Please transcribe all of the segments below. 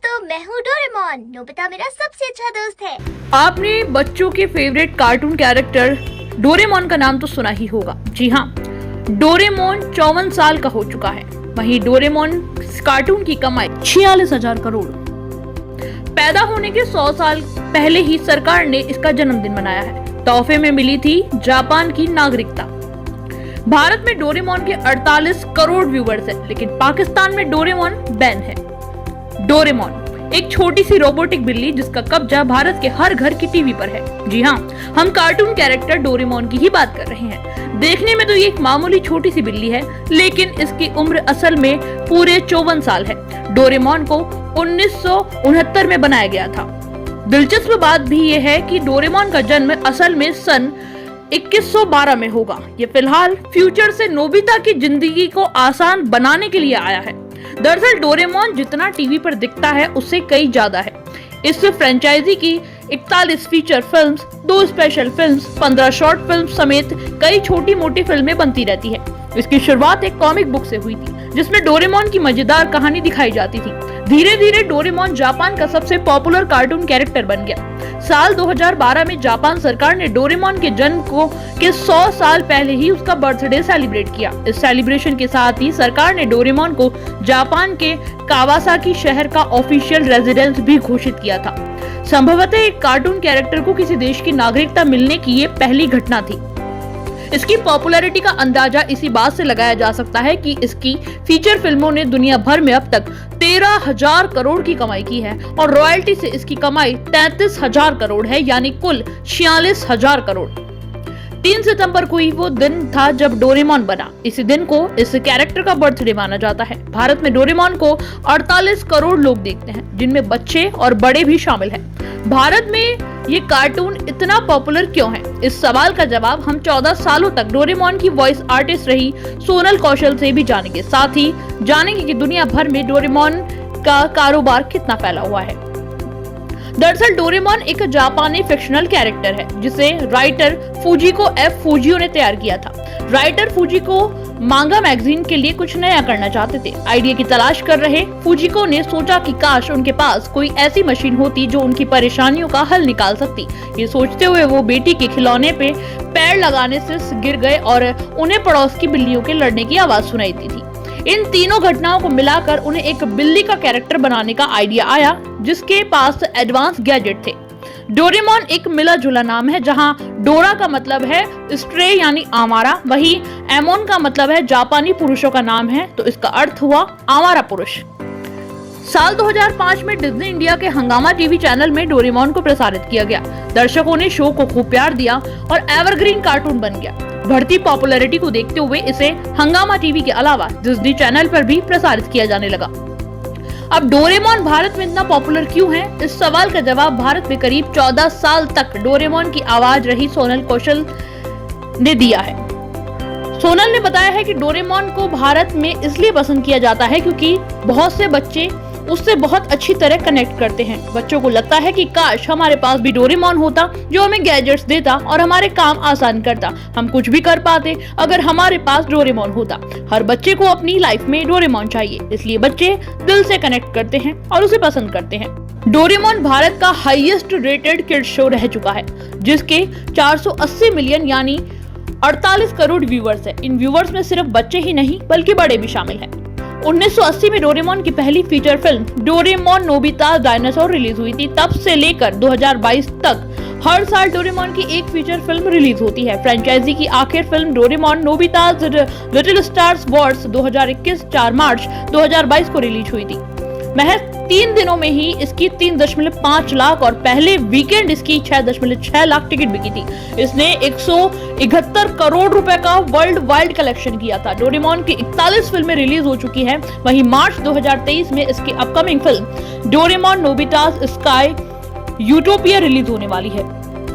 दोस्तों, मैं हूँ डोरेमोन। नोबिता मेरा सबसे अच्छा दोस्त है। आपने बच्चों के फेवरेट कार्टून कैरेक्टर डोरेमोन का नाम तो सुना ही होगा। जी हाँ, डोरेमोन 54 साल का हो चुका है। वहीं डोरेमोन कार्टून की कमाई 46,000 करोड़। पैदा होने के 100 साल पहले ही सरकार ने इसका जन्मदिन मनाया है। तोहफे में मिली थी जापान की नागरिकता। भारत में डोरेमोन के 48 करोड़ व्यूवर्स हैं, लेकिन पाकिस्तान में डोरेमोन बैन है। डोरेमोन एक छोटी सी रोबोटिक बिल्ली जिसका कब्जा भारत के हर घर की टीवी पर है। जी हाँ, हम कार्टून कैरेक्टर डोरेमोन की ही बात कर रहे हैं। देखने में तो ये एक मामूली छोटी सी बिल्ली है, लेकिन इसकी उम्र असल में पूरे 54 साल है। डोरेमोन को 1969 में बनाया गया था। दिलचस्प बात भी ये है कि डोरेमोन का जन्म असल में सन 2112 में होगा। ये फिलहाल फ्यूचर से नोबिता की जिंदगी को आसान बनाने के लिए आया है। दरअसल डोरेमोन जितना टीवी पर दिखता है उससे कई ज्यादा है। इस फ्रेंचाइजी की 41 feature films, 2 special films, 15 short films समेत कई छोटी मोटी फिल्में बनती रहती है। इसकी शुरुआत एक कॉमिक बुक से हुई थी, जिसमें डोरेमोन की मजेदार कहानी दिखाई जाती थी। धीरे धीरे डोरेमोन जापान का सबसे पॉपुलर कार्टून कैरेक्टर बन गया। साल 2012 में जापान सरकार ने डोरेमोन के जन्म के 100 साल पहले ही उसका बर्थडे सेलिब्रेट किया। इस सेलिब्रेशन के साथ ही सरकार ने डोरेमोन को जापान के कावासाकी शहर का ऑफिशियल रेजिडेंस भी घोषित किया था। संभवतः एक कार्टून कैरेक्टर को किसी देश की नागरिकता मिलने की ये पहली घटना थी। इसकी पॉपुलैरिटी का अंदाजा इसी बात से लगाया जा सकता है कि इसकी फीचर फिल्मों ने दुनिया भर में अब तक 13,000 करोड़ की कमाई की है और रॉयल्टी से इसकी कमाई 33,000 करोड़ है, यानी कुल 46,000 करोड़। 3 सितंबर को ही वो दिन था जब डोरेमोन बना। इसी दिन को इस कैरेक्टर का बर्थडे माना जाता है। भारत में डोरेमोन को 48 करोड़ लोग देखते हैं, जिनमें बच्चे और बड़े भी शामिल हैं। भारत में ये कार्टून इतना पॉपुलर क्यों है? इस सवाल का जवाब हम 14 सालों तक डोरेमोन की वॉइस आर्टिस्ट रही सोनल कौशल से भी जानेंगे। साथ ही जानेंगे कि दुनिया भर में डोरेमोन का कारोबार कितना फैला हुआ है। दरअसल डोरेमोन एक जापानी फिक्शनल कैरेक्टर है, जिसे राइटर फुजिको एफ फुजियो ने तैयार किया था। राइटर फुजिको मांगा मैगजीन के लिए कुछ नया करना चाहते थे। आइडिया की तलाश कर रहे फुजिको ने सोचा कि काश उनके पास कोई ऐसी मशीन होती जो उनकी परेशानियों का हल निकाल सकती। ये सोचते हुए वो बेटी के खिलौने पे पैर लगाने से गिर गए और उन्हें पड़ोस की बिल्लियों के लड़ने की आवाज सुनाई दी थी। इन तीनों घटनाओं को मिलाकर उन्हें एक बिल्ली का कैरेक्टर बनाने का आइडिया आया, जिसके पास एडवांस गैजेट थे। डोरेमोन एक मिला जुला नाम है, जहां डोरा का मतलब है स्ट्रे यानी आवारा, वही एमोन का मतलब है जापानी पुरुषों का नाम है, तो इसका अर्थ हुआ आवारा पुरुष। साल 2005 में डिज्नी इंडिया के हंगामा टीवी चैनल में डोरेमोन को प्रसारित किया गया। दर्शकों ने शो को खूब प्यार दिया और एवरग्रीन कार्टून बन गया। बढ़ती पॉपुलैरिटी को देखते हुए इसे हंगामा टीवी के अलावा डिज्नी चैनल पर भी प्रसारित किया जाने लगा। अब डोरेमोन भारत में इतना पॉपुलर क्यों है? इस सवाल का जवाब भारत में करीब 14 साल तक डोरेमोन की आवाज रही सोनल कौशल ने दिया है। सोनल ने बताया है कि डोरेमोन को भारत में इसलिए पसंद किया जाता है क्योंकि बहुत से बच्चे उससे बहुत अच्छी तरह कनेक्ट करते हैं। बच्चों को लगता है कि काश हमारे पास भी डोरेमोन होता जो हमें गैजेट्स देता और हमारे काम आसान करता। हम कुछ भी कर पाते अगर हमारे पास डोरेमोन होता। हर बच्चे को अपनी लाइफ में डोरेमोन चाहिए, इसलिए बच्चे दिल से कनेक्ट करते हैं और उसे पसंद करते हैं। डोरेमोन भारत का हाईएस्ट रेटेड किड्स शो रह चुका है, जिसके 480 मिलियन यानी 48 करोड़ व्यूवर्स है। इन व्यूवर्स में सिर्फ बच्चे ही नहीं बल्कि बड़े भी शामिल हैं। 1980 में डोरेमोन की पहली feature film Doraemon Nobita dinosaur release हुई थी। तब से लेकर 2022 तक हर साल डोरेमोन की एक फीचर फिल्म रिलीज होती है। फ्रेंचाइजी की आखिर film Doraemon Nobita's little stars wars 2021 4 मार्च 2022 को रिलीज हुई थी। महज 3 दिनों में ही इसकी 3.5 लाख और पहले वीकेंड इसकी 6.6 लाख टिकट बिकी थी। इसने 171 करोड़ रुपए का वर्ल्ड वाइड कलेक्शन किया था। डोरेमोन की 41 फिल्में रिलीज हो चुकी हैं। वहीं मार्च 2023 में इसकी upcoming film Doraemon Nobita's sky utopia release होने वाली है।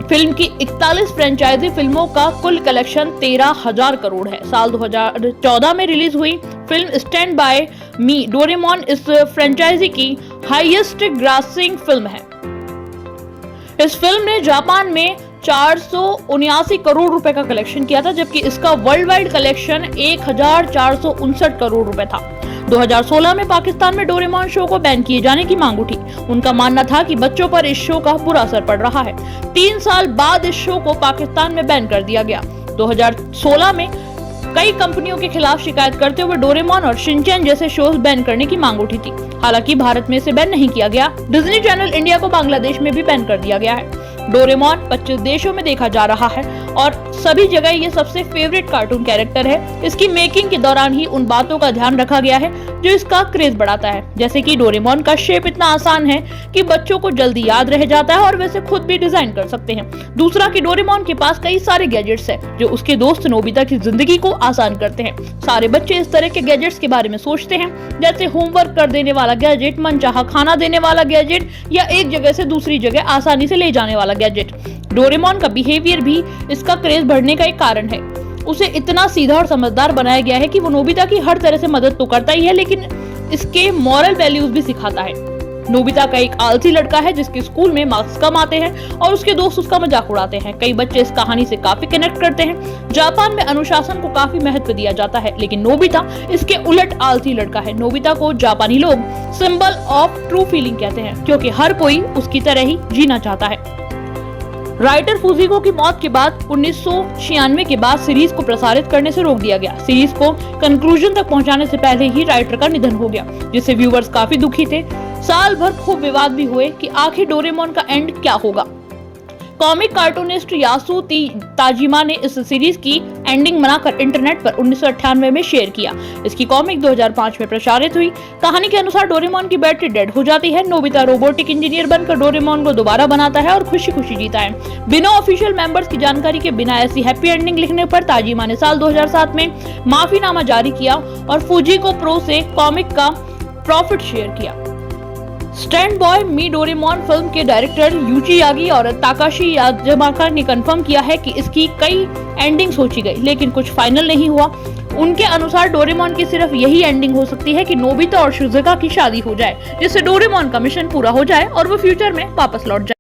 फिल्म की 41 फ्रेंचाइजी फिल्मों का कुल कलेक्शन 13,000 करोड़ है। साल 2014 में रिलीज हुई film stand by me Doraemon इस फ्रेंचाइजी की हाईएस्ट ग्रासिंग फिल्म है। इस फिल्म ने जापान में 479 करोड़ रुपए का कलेक्शन किया था, जबकि इसका वर्ल्ड वाइड कलेक्शन 1469 करोड़ रुपए था। 2016 में पाकिस्तान में डोरेमोन शो को बैन किए जाने की मांग उठी। उनका मानना था कि बच्चों पर इस शो का बुरा असर पड़ रहा है। 3 साल बाद इस शो को पाकिस्तान में बैन कर दिया गया। 2016 में कई कंपनियों के खिलाफ शिकायत करते हुए डोरेमोन और शिनचैन जैसे शोज बैन करने की मांग उठी थी। हालांकि भारत में इसे बैन नहीं किया गया। डिज्नी चैनल इंडिया को बांग्लादेश में भी बैन कर दिया गया है। डोरेमोन 25 देशों में देखा जा रहा है और सभी जगह ये सबसे फेवरेट कार्टून कैरेक्टर है। इसकी मेकिंग के दौरान ही उन बातों का ध्यान रखा गया है जो इसका क्रेज बढ़ाता है, जैसे कि डोरेमोन का शेप इतना आसान है कि बच्चों को जल्दी याद रह जाता है और वैसे खुद भी डिजाइन कर सकते हैं। दूसरा कि डोरेमोन के पास कई सारे गैजेट्स हैं जो उसके दोस्त नोबिता की जिंदगी को आसान करते हैं। सारे बच्चे इस तरह के गैजेट्स के बारे में सोचते हैं, जैसे होमवर्क कर देने वाला गैजेट, मनचाहा खाना देने वाला गैजेट या एक जगह से दूसरी जगह आसानी से ले जाने वाला गैजेट। डोरेमोन का बिहेवियर भी इसका क्रेज बढ़ने का एक कारण है। उसे इतना सीधा और समझदार बनाया गया है कि वो नोबिता की हर तरह से मदद तो करता ही है, लेकिन इसके मॉरल वैल्यूज भी सिखाता है। नोबिता का एक आलसी लड़का है जिसके स्कूल में मार्क्स कम आते हैं और उसके दोस्त उसका मजाक उड़ाते हैं। कई बच्चे इस कहानी से काफी कनेक्ट करते हैं। जापान में अनुशासन को काफी महत्व दिया जाता है, लेकिन नोबिता इसके उलट आलसी लड़का है। नोबिता को जापानी लोग सिंबल ऑफ ट्रू फीलिंग कहते हैं, क्योंकि हर कोई उसकी तरह ही जीना चाहता है। राइटर फुजिको की मौत के बाद 1996 के बाद सीरीज को प्रसारित करने से रोक दिया गया। सीरीज को कंक्लूजन तक पहुंचाने से पहले ही राइटर का निधन हो गया, जिससे व्यूअर्स काफी दुखी थे। साल भर खूब विवाद भी हुए कि आखिर डोरेमोन का एंड क्या होगा। कॉमिक कार्टूनिस्ट यासु ताजिमा ने इस सीरीज की एंडिंग बनाकर इंटरनेट पर 1998 में शेयर किया। इसकी कॉमिक 2005 में प्रसारित हुई। कहानी के अनुसार डोरेमोन की बैटरी डेड हो जाती है। नोबिता रोबोटिक इंजीनियर बनकर डोरेमोन को दोबारा बनाता है और खुशी खुशी जीता है। बिना ऑफिशियल मेंबर्स की जानकारी के बिना ऐसी हैप्पी एंडिंग लिखने पर ताजिमा ने साल 2007 में माफीनामा जारी किया और फुजिको प्रो से कॉमिक का प्रॉफिट शेयर किया। स्टैंड बॉय मी डोरेमोन फिल्म के डायरेक्टर यूची यागी और ताकाशी याजामाका ने कंफर्म किया है कि इसकी कई एंडिंग सोची गई, लेकिन कुछ फाइनल नहीं हुआ। उनके अनुसार डोरेमोन की सिर्फ यही एंडिंग हो सकती है कि नोबिता और शिजुका की शादी हो जाए, जिससे डोरेमोन का मिशन पूरा हो जाए और वो फ्यूचर में वापस लौट जाए।